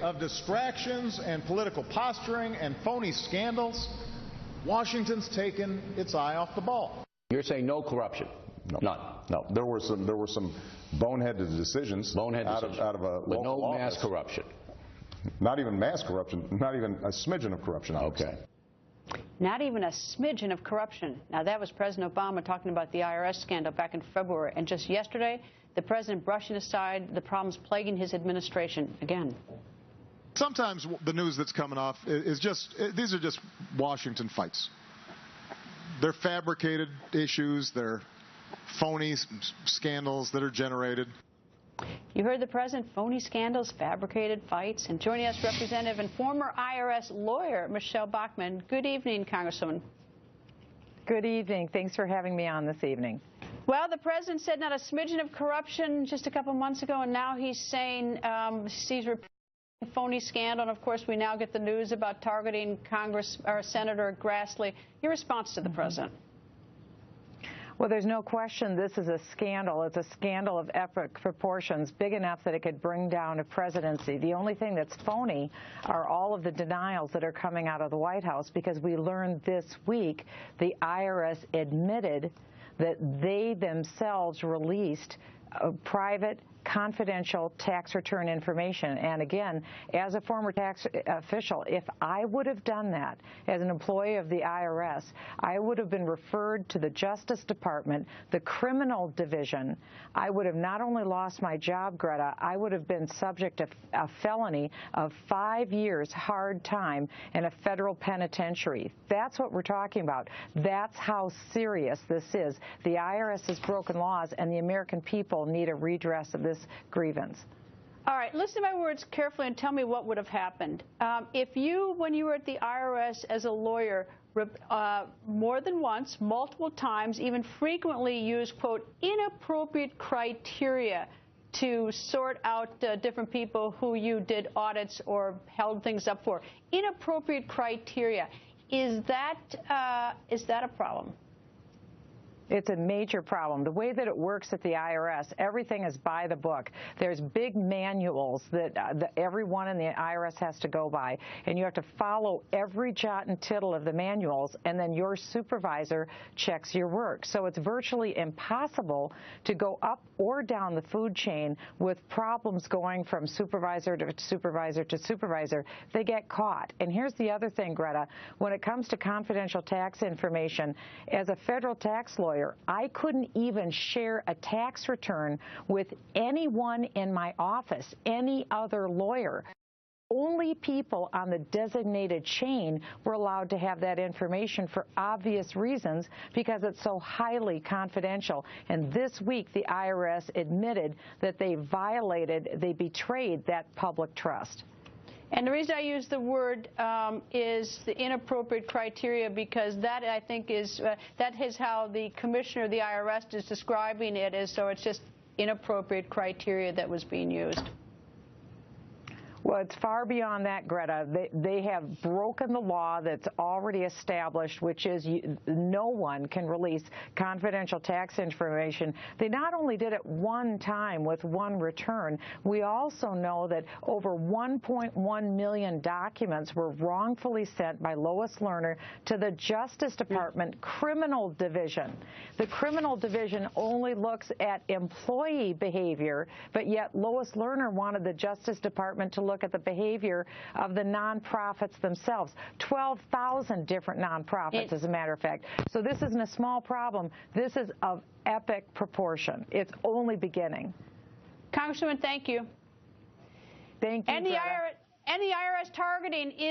Of distractions and political posturing and phony scandals, Washington's taken its eye off the ball. You're saying no corruption? No. None. No. There were some boneheaded decisions. Out of a but local no office. mass corruption. Not even mass corruption. Not even a smidgen of corruption. Okay. Not even a smidgen of corruption. Now, that was President Obama talking about the IRS scandal back in February. And just yesterday, the president brushing aside the problems plaguing his administration again. Sometimes the news that's coming off is these are just Washington fights. They're fabricated issues. They're phony scandals that are generated. You heard the president, phony scandals, fabricated fights. And joining us, Representative and former IRS lawyer Michelle Bachmann. Good evening, Congresswoman. Good evening. Thanks for having me on this evening. Well, the president said not a smidgen of corruption just a couple months ago, and now he's saying he's repeating phony scandal. And of course, we now get the news about targeting Senator Grassley. Your response to the president? Well, there's no question this is a scandal. It's a scandal of epic proportions, big enough that it could bring down a presidency. The only thing that's phony are all of the denials that are coming out of the White House, because we learned this week the IRS admitted that they themselves released private, confidential tax return information. And again, as a former tax official, if I would have done that as an employee of the IRS, I would have been referred to the Justice Department, the criminal division. I would have not only lost my job, Greta, I would have been subject to a felony of 5 years hard time in a federal penitentiary. That's what we're talking about. That's how serious this is. The IRS has broken laws, and the American people need a redress of this grievance. All right, listen to my words carefully and tell me what would have happened. If you, when you were at the IRS as a lawyer, more than once, multiple times, even frequently used, quote, inappropriate criteria to sort out different people who you did audits or held things up for. Inappropriate criteria. Is that a problem? It's a major problem. The way that it works at the IRS, everything is by the book. There's big manuals that everyone in the IRS has to go by, and you have to follow every jot and tittle of the manuals, and then your supervisor checks your work. So it's virtually impossible to go up or down the food chain with problems going from supervisor to supervisor to supervisor. They get caught. And here's the other thing, Greta. When it comes to confidential tax information, as a federal tax lawyer, I couldn't even share a tax return with anyone in my office, any other lawyer. Only people on the designated chain were allowed to have that information for obvious reasons, because it's so highly confidential. And this week, the IRS admitted that they betrayed that public trust. And the reason I use the word is the inappropriate criteria, because that, I think, is how the commissioner of the IRS is describing it, as so it's just inappropriate criteria that was being used. Well, it's far beyond that, Greta. They have broken the law that's already established, which is no one can release confidential tax information. They not only did it one time with one return, we also know that over 1.1 million documents were wrongfully sent by Lois Lerner to the Justice Department Criminal Division. The Criminal Division only looks at employee behavior, but yet Lois Lerner wanted the Justice Department to look at the behavior of the nonprofits themselves. 12,000 different nonprofits, as a matter of fact. So this isn't a small problem. This is of epic proportion. It's only beginning. Congresswoman, thank you. Thank you, And the IRS targeting is